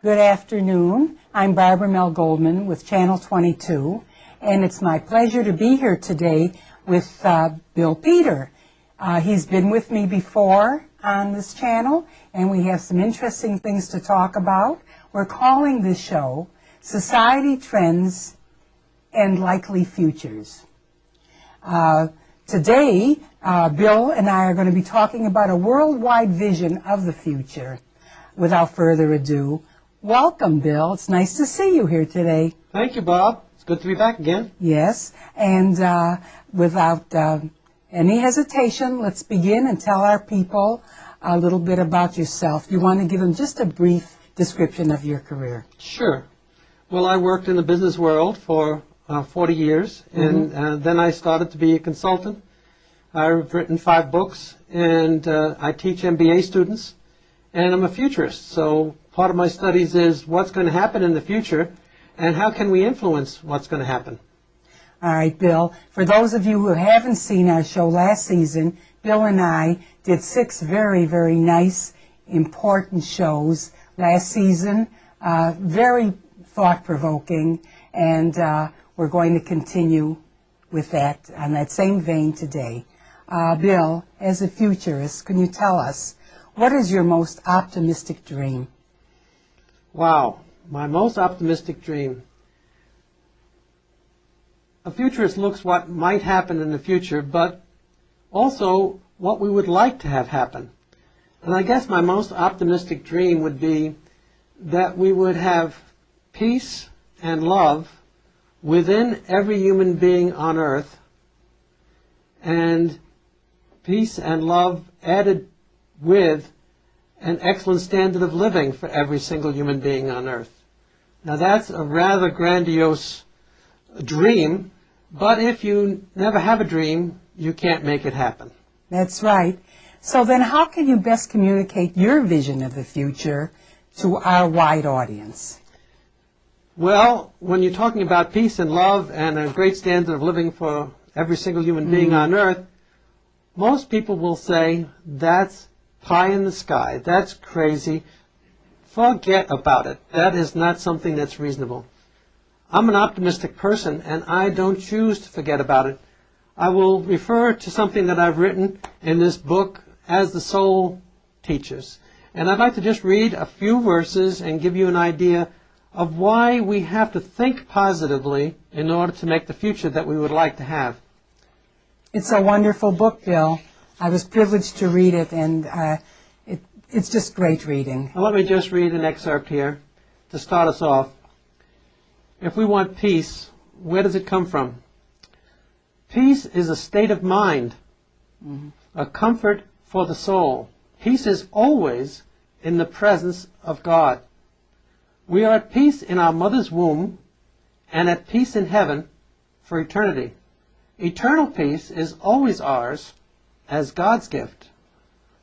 Good afternoon. I'm Barbara Mel Goldman with Channel 22, and it's my pleasure to be here today with Bill Peter. He's been with me before on this channel, and we have some interesting things to talk about. We're calling this show Society Trends and Likely Futures. Today, Bill and I are going to be talking about a worldwide vision of the future. Without further ado, welcome, Bill. It's nice to see you here today. Thank you, Bob. It's good to be back again. Yes, and without any hesitation, let's begin and tell our people a little bit about yourself. You want to give them just a brief description of your career? Sure. Well, I worked in the business world for 40 years, and then I started to be a consultant. I've written 5 books, and I teach MBA students, and I'm a futurist. So part of my studies is what's going to happen in the future, and how can we influence what's going to happen. All right, Bill. For those of you who haven't seen our show last season, Bill and I did 6 very, very nice, important shows last season, very thought-provoking, and we're going to continue with that on that same vein today. Bill, as a futurist, can you tell us, what is your most optimistic dream? Wow, my most optimistic dream. A futurist looks what might happen in the future, but also what we would like to have happen. And I guess my most optimistic dream would be that we would have peace and love within every human being on earth, and peace and love added with an excellent standard of living for every single human being on earth. Now that's a rather grandiose dream, but if you never have a dream, you can't make it happen. That's right. So then how can you best communicate your vision of the future to our wide audience? Well, when you're talking about peace and love and a great standard of living for every single human being on earth, most people will say, that's pie in the sky, that's crazy, forget about it, that is not something that's reasonable. I'm an optimistic person, and I don't choose to forget about it. I will refer to something that I've written in this book, As the Soul Teaches. And I'd like to just read a few verses and give you an idea of why we have to think positively in order to make the future that we would like to have. It's a wonderful book, Bill. I was privileged to read it, and it's just great reading. Now, let me just read an excerpt here to start us off. If we want peace, where does it come from? Peace is a state of mind, a comfort for the soul. Peace is always in the presence of God. We are at peace in our mother's womb and at peace in heaven for eternity. Eternal peace is always ours as God's gift.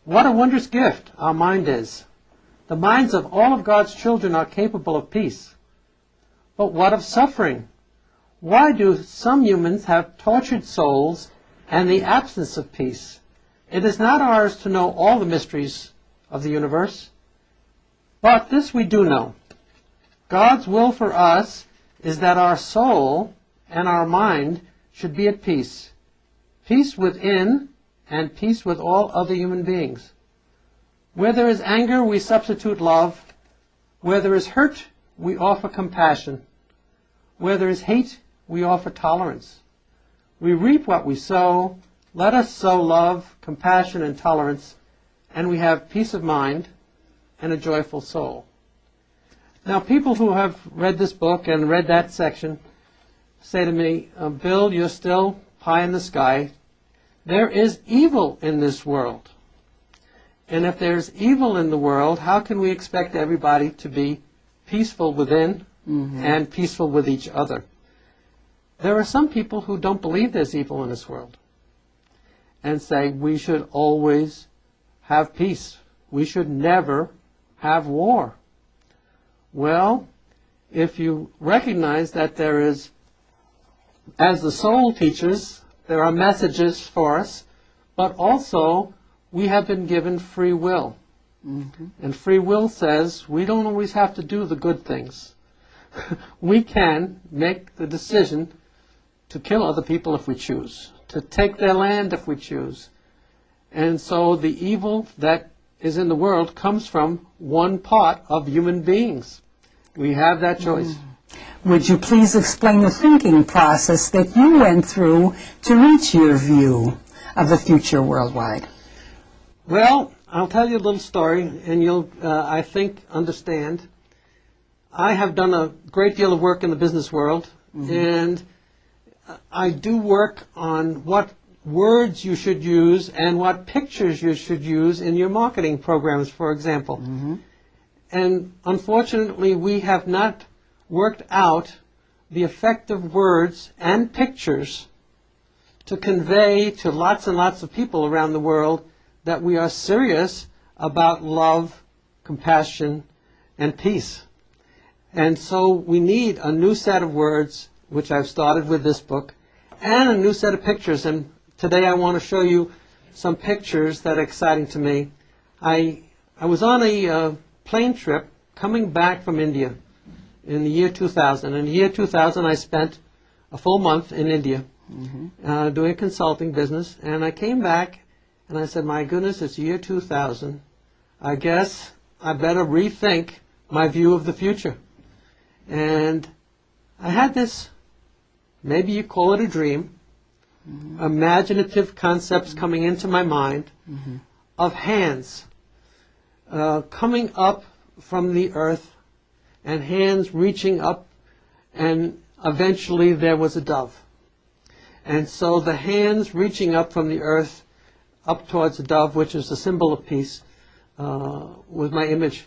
What a wondrous gift our mind is. The minds of all of God's children are capable of peace. But what of suffering? Why do some humans have tortured souls and the absence of peace? It is not ours to know all the mysteries of the universe. But this we do know. God's will for us is that our soul and our mind should be at peace. Peace within and peace with all other human beings. Where there is anger, we substitute love. Where there is hurt, we offer compassion. Where there is hate, we offer tolerance. We reap what we sow. Let us sow love, compassion, and tolerance, and we have peace of mind and a joyful soul. Now, people who have read this book and read that section say to me, Bill, you're still pie in the sky. There is evil in this world. And if there's evil in the world, how can we expect everybody to be peaceful within and peaceful with each other? There are some people who don't believe there's evil in this world and say we should always have peace. We should never have war. Well, if you recognize that there is, as the soul teaches, there are messages for us, but also we have been given free will. And free will says we don't always have to do the good things. We can make the decision to kill other people if we choose, to take their land if we choose. And so the evil that is in the world comes from one part of human beings. We have that choice. Would you please explain the thinking process that you went through to reach your view of the future worldwide? Well, I'll tell you a little story, and you'll, I think, understand. I have done a great deal of work in the business world, and I do work on what words you should use and what pictures you should use in your marketing programs, for example. And unfortunately, we have not worked out the effective words and pictures to convey to lots and lots of people around the world that we are serious about love, compassion, and peace. And so we need a new set of words, which I've started with this book, and a new set of pictures. And today I want to show you some pictures that are exciting to me. I was on a plane trip coming back from India in the year 2000. In the year 2000, I spent a full month in India doing a consulting business. And I came back and I said, my goodness, it's year 2000. I guess I better rethink my view of the future. And I had this, maybe you call it a dream, imaginative concepts coming into my mind of hands coming up from the earth and hands reaching up, and eventually there was a dove. And so the hands reaching up from the earth up towards the dove, which is a symbol of peace, was my image.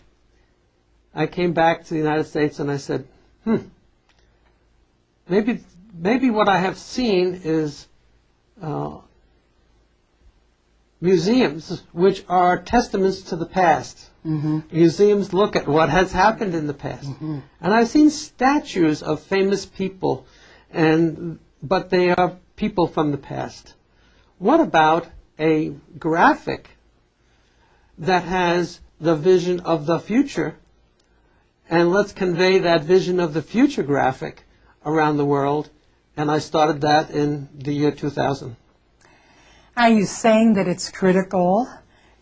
I came back to the United States and I said, maybe what I have seen is museums which are testaments to the past. Museums look at what has happened in the past. And I've seen statues of famous people, but they are people from the past. What about a graphic that has the vision of the future? And let's convey that vision of the future graphic around the world. And I started that in the year 2000. Are you saying that it's critical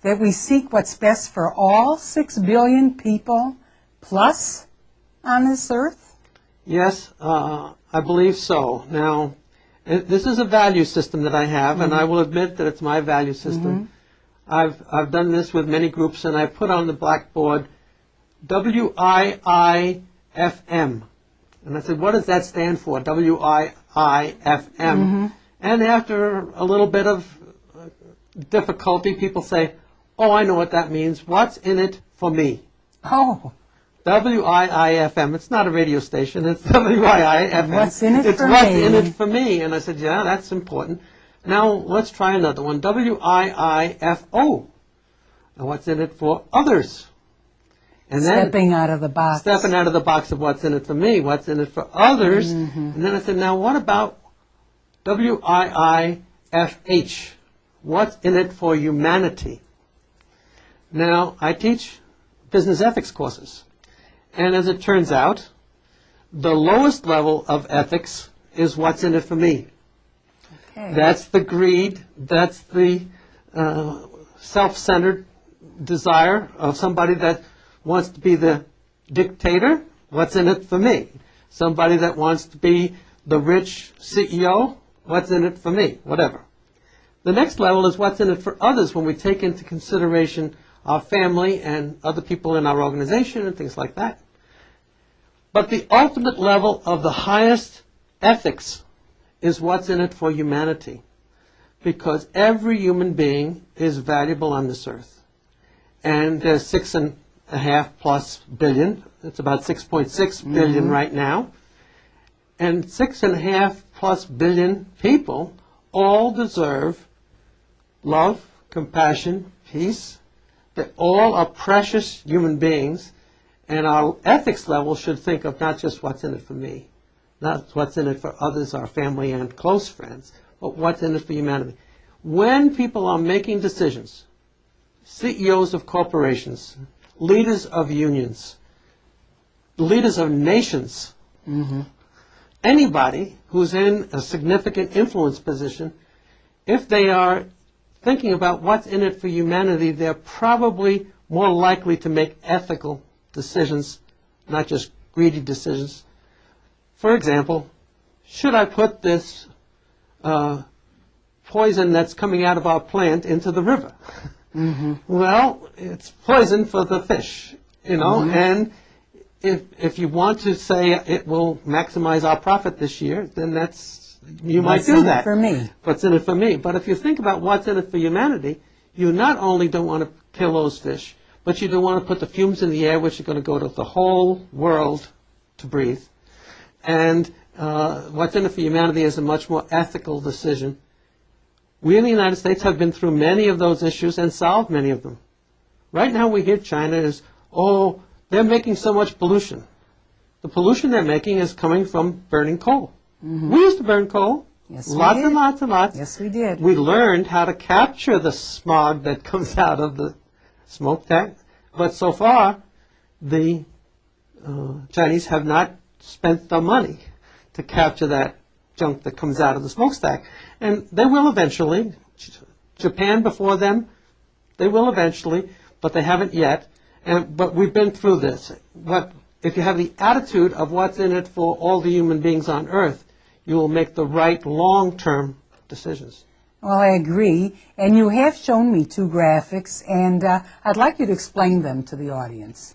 that we seek what's best for all 6 billion people plus on this earth? Yes, I believe so. Now, this is a value system that I have, and I will admit that it's my value system. I've done this with many groups, and I put on the blackboard WIIFM. And I said, what does that stand for? WIIFM. And after a little bit of difficulty, people say, oh, I know what that means. What's in it for me? Oh. WIIFM. It's not a radio station. It's WIIFM. What's in it for me? It's what's in it for me. And I said, yeah, that's important. Now let's try another one. WIIFO. And what's in it for others? And then Stepping out of the box. Stepping out of the box of what's in it for me, what's in it for others. And then I said, now what about WIIFH? What's in it for humanity? Now, I teach business ethics courses. And as it turns out, the lowest level of ethics is what's in it for me. Okay. That's the greed, that's the self-centered desire of somebody that wants to be the dictator. What's in it for me? Somebody that wants to be the rich CEO. What's in it for me? Whatever. The next level is what's in it for others when we take into consideration our family and other people in our organization and things like that. But the ultimate level of the highest ethics is what's in it for humanity. Because every human being is valuable on this earth. And there's 6.5 plus billion. It's about 6.6 billion right now. And 6.5 plus billion people all deserve love, compassion, peace. They all are precious human beings, and our ethics level should think of not just what's in it for me, not what's in it for others, our family and close friends, but what's in it for humanity. When people are making decisions CEOs of corporations, leaders of unions, leaders of nations, anybody who's in a significant influence position, if they are thinking about what's in it for humanity, they're probably more likely to make ethical decisions, not just greedy decisions. For example, should I put this poison that's coming out of our plant into the river? Well, it's poison for the fish, and if you want to say it will maximize our profit this year, then you might do that. For me. What's in it for me? But if you think about what's in it for humanity, you not only don't want to kill those fish, but you don't want to put the fumes in the air, which are going to go to the whole world to breathe. And what's in it for humanity is a much more ethical decision. We in the United States have been through many of those issues and solved many of them. Right now we hear China is, they're making so much pollution. The pollution they're making is coming from burning coal. We used to burn coal. Yes, lots we did. and lots and lots. Yes, we did. We learned how to capture the smog that comes out of the smoke tank. But so far, the Chinese have not spent the money to capture that junk that comes out of the smokestack. And they will eventually. Japan before them, they will eventually, but they haven't yet. But we've been through this. If you have the attitude of what's in it for all the human beings on Earth, you will make the right long-term decisions. Well, I agree. And you have shown me 2 graphics, and I'd like you to explain them to the audience.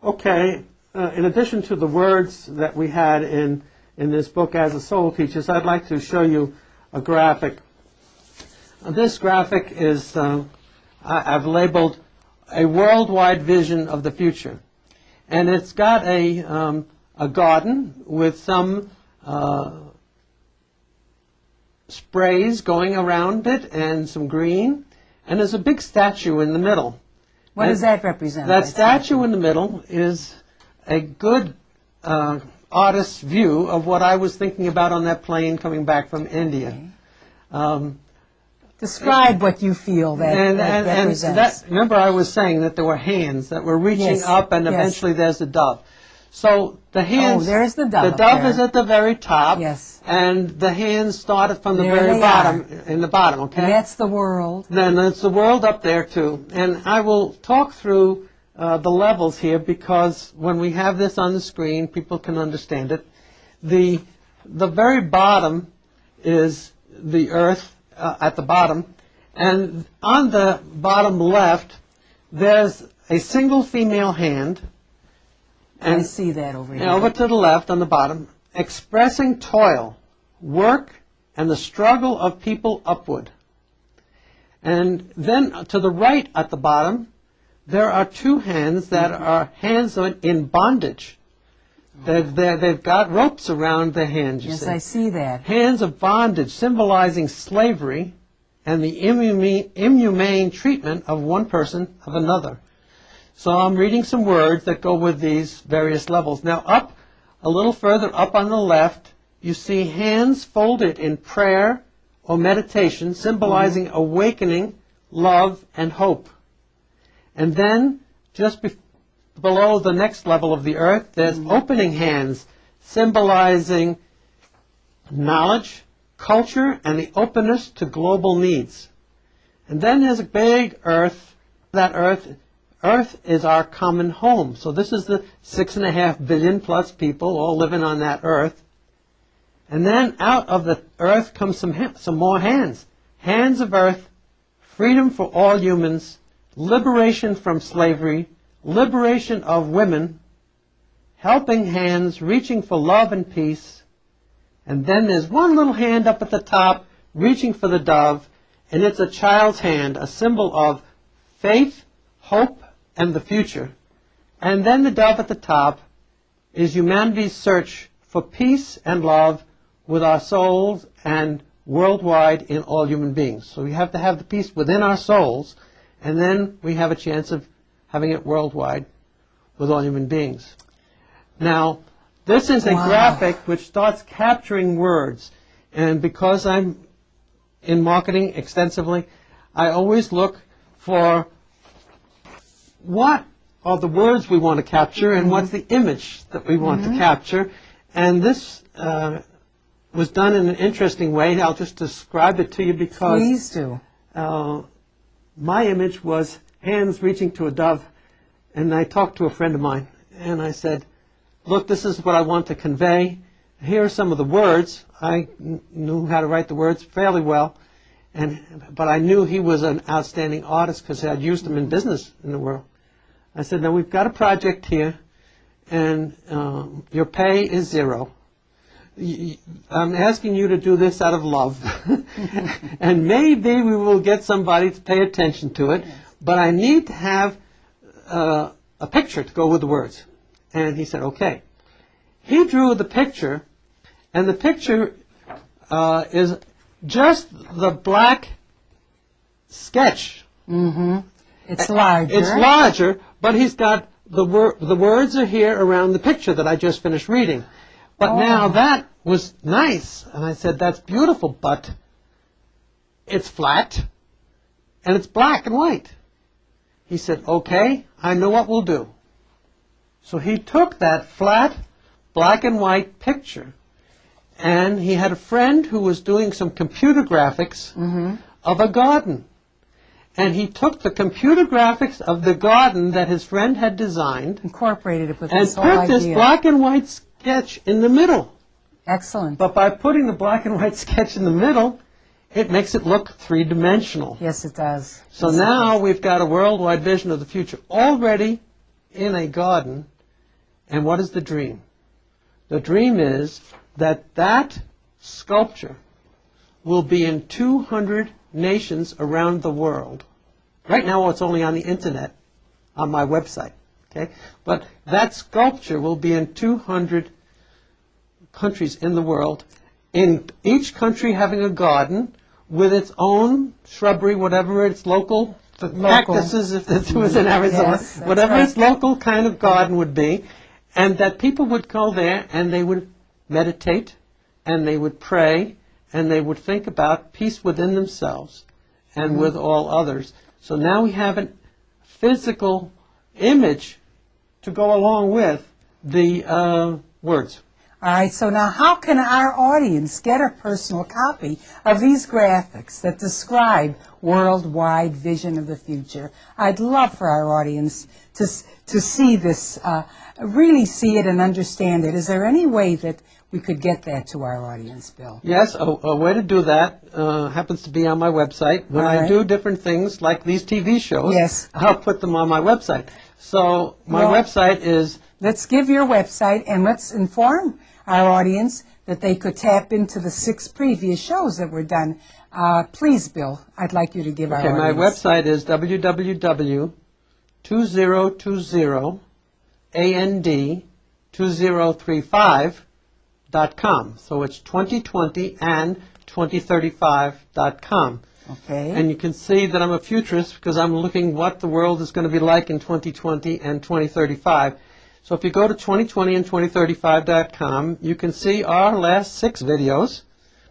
Okay. In addition to the words that we had in this book, As the Soul Teaches, I'd like to show you a graphic. This graphic is, I've labeled a worldwide vision of the future. And it's got a garden with some sprays going around it and some green. And there's a big statue in the middle. What does that represent? That statue in the middle is a good artist's view of what I was thinking about on that plane coming back from India. Describe what you feel that represents. Remember I was saying that there were hands that were reaching Yes, up, and yes. eventually there's the dove. So the hands, there's the dove the dove there. is at the very top, Yes. and the hands started from the There very they bottom, are. in the bottom, okay? And that's the world. Then there's the world up there too. And I will talk through the levels here, because when we have this on the screen, people can understand it. The very bottom is the earth at the bottom, and on the bottom left, there's a single female hand. I And see that over here. over to the left on the bottom, expressing toil, work, and the struggle of people upward. And then to the right at the bottom, there are 2 hands that are hands in bondage. They've got ropes around their hands, you Yes, see. I see that. Hands of bondage, symbolizing slavery and the inhumane treatment of one person of another. So I'm reading some words that go with these various levels. Now up, a little further up on the left, you see hands folded in prayer or meditation, symbolizing awakening, love, and hope. And then, just below the next level of the earth, there's opening hands, symbolizing knowledge, culture, and the openness to global needs. And then there's a big earth. That earth is our common home. So this is the 6.5 billion plus people all living on that earth. And then out of the earth comes some more hands. Hands of earth, freedom for all humans, liberation from slavery, liberation of women, helping hands, reaching for love and peace. And then there's one little hand up at the top, reaching for the dove, and it's a child's hand, a symbol of faith, hope, and the future. And then the dove at the top is humanity's search for peace and love with our souls and worldwide in all human beings. So we have to have the peace within our souls, and then we have a chance of having it worldwide with all human beings. Now, this is a graphic which starts capturing words, and because I'm in marketing extensively, I always look for what are the words we want to capture and what's the image that we want to capture. And this was done in an interesting way. I'll just describe it to you because Please do. my image was hands reaching to a dove, and I talked to a friend of mine, and I said, look, this is what I want to convey. Here are some of the words. I knew how to write the words fairly well, but I knew he was an outstanding artist because I'd used him in business in the world. I said, now we've got a project here, and your pay is 0. I'm asking you to do this out of love, and maybe we will get somebody to pay attention to it, but I need to have a picture to go with the words. And he said, okay. He drew the picture, and the picture is just the black sketch. It's larger. It's larger, but he's got the words are here around the picture that I just finished reading. But now that was nice, and I said, that's beautiful, but it's flat, and it's black and white. He said, okay, I know what we'll do. So he took that flat, black and white picture, and he had a friend who was doing some computer graphics of a garden. And he took the computer graphics of the garden that his friend had designed, Incorporated it with and this whole put this idea. black and white sketch in the middle. Excellent. But by putting the black and white sketch in the middle, it makes it look three-dimensional. Yes, it does. So Yes, it now does. we've got a worldwide vision of the future already in a garden. And what is the dream? The dream is that that sculpture will be in 200 nations around the world. Right now it's only on the internet, on my website. Okay? But that sculpture will be in 200 countries in the world, in each country having a garden with its own shrubbery, whatever its local cactuses, if it was in Arizona, Yes, that's whatever right. its local kind of garden would be, and that people would go there and they would meditate and they would pray and they would think about peace within themselves and with all others. So now we have a physical image to go along with the words. All right, so now how can our audience get a personal copy of these graphics that describe worldwide vision of the future? I'd love for our audience to see this, really see it and understand it. Is there any way that we could get that to our audience, Bill? Yes, a way to do that happens to be on my website. When All I right. do different things like these TV shows, Yes. I'll put them on my website. So my Well- website is Let's give your website and let's inform our audience that they could tap into the 6 previous shows that were done. Please, Bill, I'd like you to give our okay. My audience. website is www.2020and2035.com. So it's 2020 and 2035.com. Okay. And you can see that I'm a futurist because I'm looking what the world is going to be like in 2020 and 2035. So if you go to 2020 and 2035.com, you can see our last 6 videos,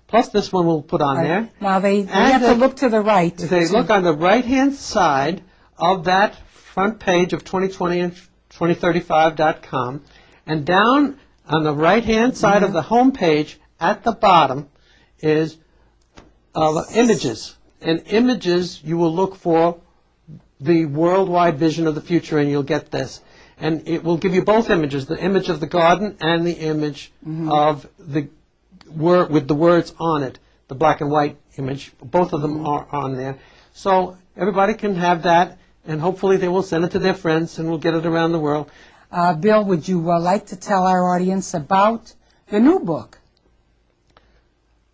plus this one we'll put on there. Now they And have to look to the right. They look on the right-hand side of that front page of 2020 and 2035.com, and down on the right-hand side of the home page at the bottom is images. And images, you will look for the worldwide vision of the future, and you'll get this. And it will give you both images, the image of the garden and the image of the word with the words on it, the black and white image. Both of them are on there. So everybody can have that, and hopefully they will send it to their friends, and we'll get it around the world. Bill, would you like to tell our audience about the new book?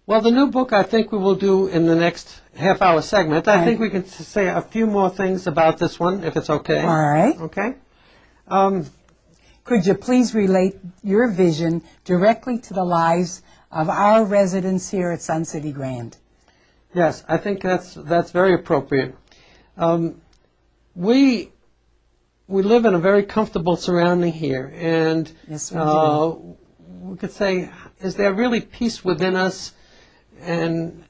Well, the new book I think we will do in the next half-hour segment. I Right. think we can say a few more things about this one, if it's okay. All right. Okay? Could you please relate your vision directly to the lives of our residents here at Sun City Grand? Yes, I think that's very appropriate. We live in a very comfortable surrounding here, and Yes, we do. we could say, is there really peace within us? And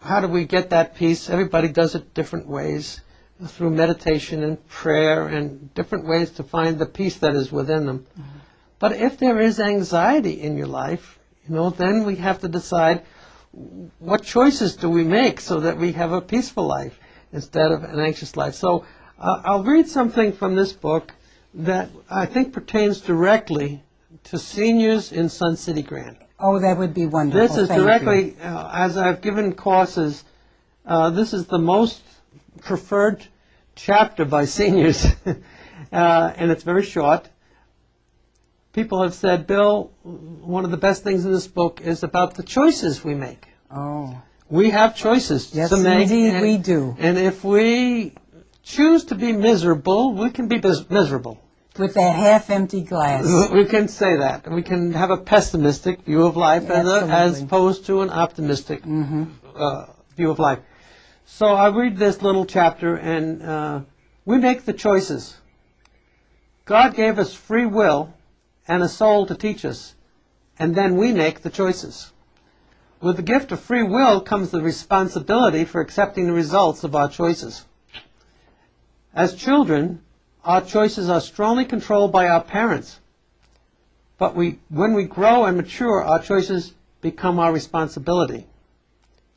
how do we get that peace? Everybody does it different ways. through meditation and prayer and different ways to find the peace that is within them. But if there is anxiety in your life, then we have to decide what choices do we make so that we have a peaceful life instead of an anxious life. So I'll read something from this book that I think pertains directly to seniors in Sun City Grand. Oh, that would be wonderful. This is Thank you. directly, as I've given courses, this is the most preferred chapter by seniors, and it's very short. People have said, Bill, one of the best things in this book is about the choices we make. Oh, We have choices yes, to make. indeed we do. And if we choose to be miserable, we can be miserable. With that half-empty glass. We can say that. We can have a pessimistic view of life as opposed to an optimistic view of life. So I read this little chapter, and we make the choices. God gave us free will and a soul to teach us, and then we make the choices. With the gift of free will comes the responsibility for accepting the results of our choices. As children, our choices are strongly controlled by our parents. But when we grow and mature, our choices become our responsibility.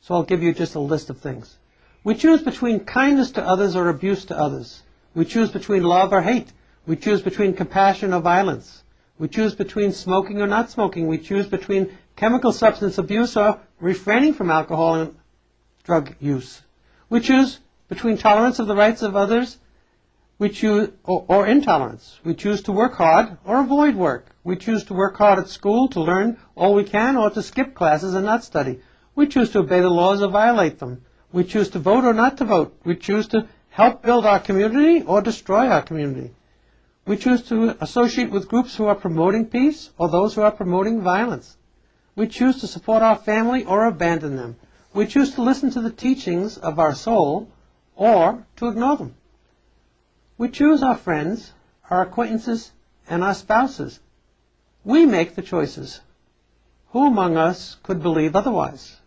So I'll give you just a list of things. We choose between kindness to others or abuse to others. We choose between love or hate. We choose between compassion or violence. We choose between smoking or not smoking. We choose between chemical substance abuse or refraining from alcohol and drug use. We choose between tolerance of the rights of others or intolerance. We choose to work hard or avoid work. We choose to work hard at school to learn all we can or to skip classes and not study. We choose to obey the laws or violate them. We choose to vote or not to vote. We choose to help build our community or destroy our community. We choose to associate with groups who are promoting peace or those who are promoting violence. We choose to support our family or abandon them. We choose to listen to the teachings of our soul or to ignore them. We choose our friends, our acquaintances, and our spouses. We make the choices. Who among us could believe otherwise?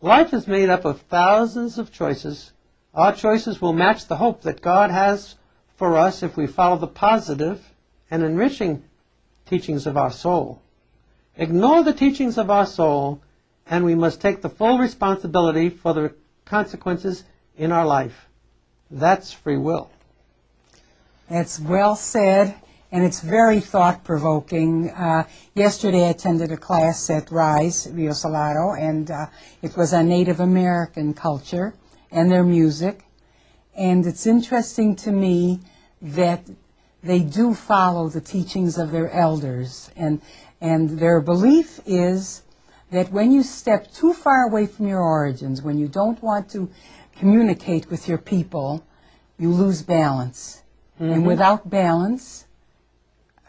Life is made up of thousands of choices. Our choices will match the hope that God has for us if we follow the positive and enriching teachings of our soul. Ignore the teachings of our soul, and we must take the full responsibility for the consequences in our life. That's free will. That's well said, and it's very thought-provoking. Yesterday I attended a class at RISE, Rio Salado, and it was on Native American culture and their music. And it's interesting to me that they do follow the teachings of their elders. And their belief is that when you step too far away from your origins, when you don't want to communicate with your people, you lose balance. Mm-hmm. And without balance,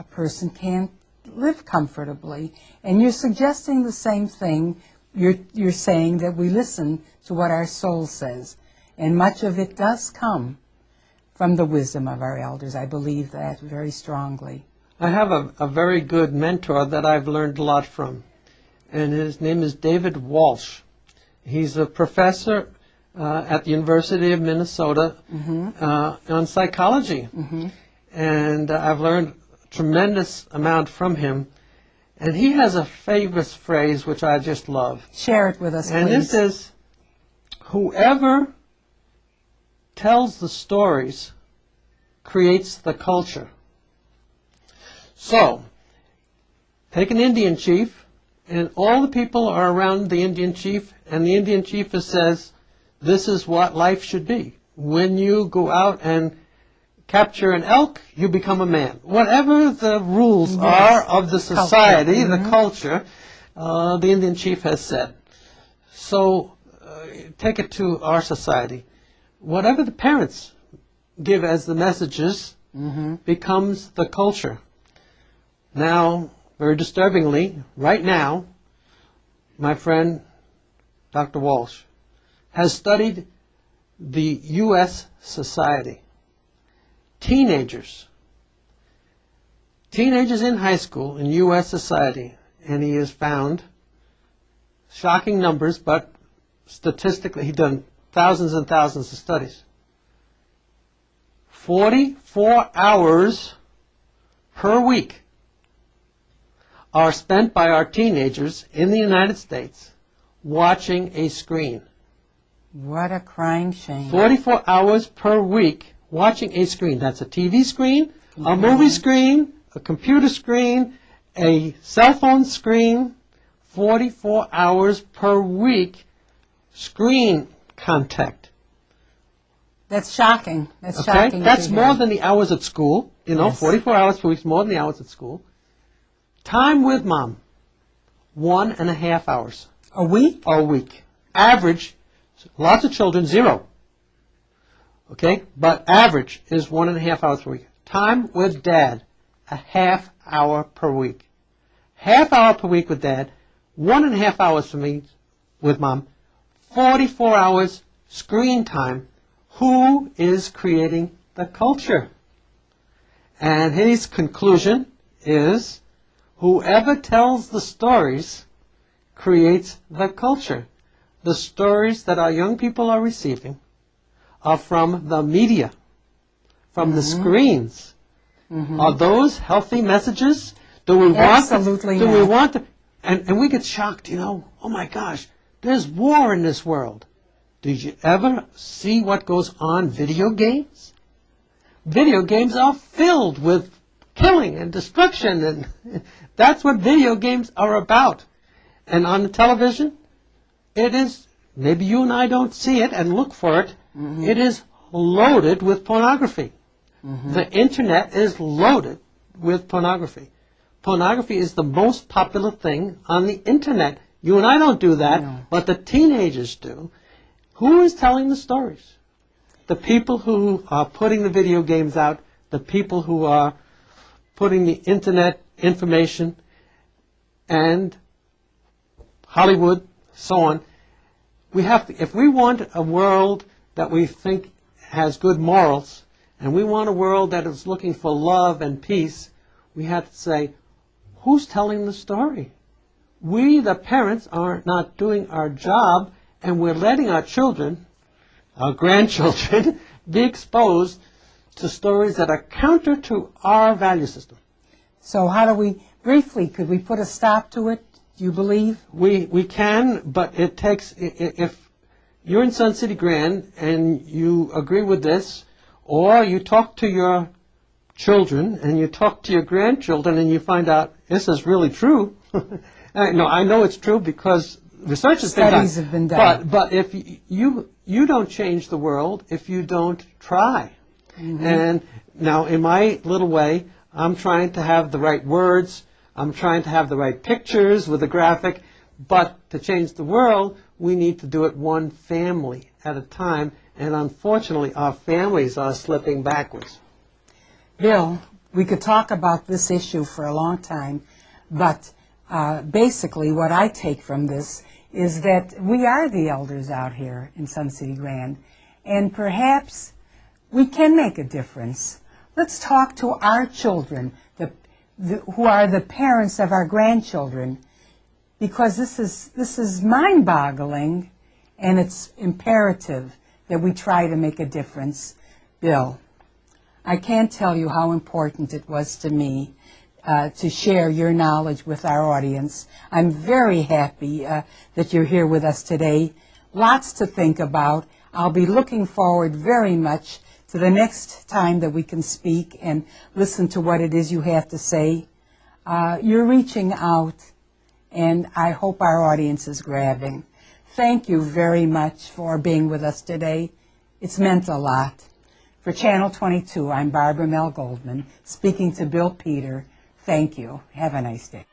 a person can't live comfortably. And you're suggesting the same thing. You're saying that we listen to what our soul says. And much of it does come from the wisdom of our elders. I believe that very strongly. I have a very good mentor that I've learned a lot from, and his name is David Walsh. He's a professor at the University of Minnesota on psychology, and I've learned a tremendous amount from him. And he has a famous phrase which I just love. Share it with us, and please. This is, whoever tells the stories creates the culture. So, take an Indian chief, and all the people are around the Indian chief, and the Indian chief says, this is what life should be. When you go out and capture an elk, you become a man. Whatever the rules are of the society, the culture, the Indian chief has said. So, take it to our society. Whatever the parents give as the messages becomes the culture. Now, very disturbingly, right now, my friend Dr. Walsh has studied the U.S. society. Teenagers in high school in U.S. society, and he has found shocking numbers, but statistically, he's done thousands and thousands of studies. 44 hours per week are spent by our teenagers in the United States watching a screen. What a crying shame. 44 hours per week watching a screen. That's a TV screen, a movie screen, a computer screen, a cell phone screen. 44 hours per week screen contact. That's shocking. That's Okay? shocking. That's to more hear. than the hours at school. You know, Yes. 44 hours per week is more than the hours at school. Time with mom, 1.5 hours A week? a week. Average, lots of children, 0. Okay? But average is 1.5 hours per week. Time with dad, a half hour per week. Half hour per week with dad, 1.5 hours for me with mom, 44 hours screen time. Who is creating the culture? And his conclusion is, whoever tells the stories creates the culture. The stories that our young people are receiving are from the media, from the screens. Are those healthy messages? Do we want Absolutely do we not. want to, and we get shocked, you know, oh my gosh, there's war in this world. Did you ever see what goes on video games? Video games are filled with killing and destruction, and that's what video games are about. And on the television, it is, maybe you and I don't see it and look for it, it is loaded with pornography. The internet is loaded with pornography. Pornography is the most popular thing on the internet. You and I don't do that, but the teenagers do. Who is telling the stories? The people who are putting the video games out, the people who are putting the internet information, and Hollywood, so on. We have to, if we want a world that we think has good morals, and we want a world that is looking for love and peace, we have to say, who's telling the story? We, the parents, are not doing our job, and we're letting our children, our grandchildren, be exposed to stories that are counter to our value system. So how do we, briefly, could we put a stop to it, do you believe? We can, but it takes, if you're in Sun City Grand and you agree with this, or you talk to your children and you talk to your grandchildren and you find out this is really true. No, I know it's true because research has been done. Studies have been done. But if you don't change the world if you don't try. And now in my little way, I'm trying to have the right words, I'm trying to have the right pictures with the graphic, but to change the world, we need to do it one family at a time, and unfortunately our families are slipping backwards. Bill, we could talk about this issue for a long time, but basically what I take from this is that we are the elders out here in Sun City Grand, and perhaps we can make a difference. Let's talk to our children, who are the parents of our grandchildren, because this is mind-boggling, and it's imperative that we try to make a difference. Bill, I can't tell you how important it was to me to share your knowledge with our audience. I'm very happy that you're here with us today. Lots to think about. I'll be looking forward very much to the next time that we can speak and listen to what it is you have to say. You're reaching out, and I hope our audience is grabbing. Thank you very much for being with us today. It's meant a lot. For Channel 22, I'm Barbara Mel Goldman, speaking to Bill Peter. Thank you. Have a nice day.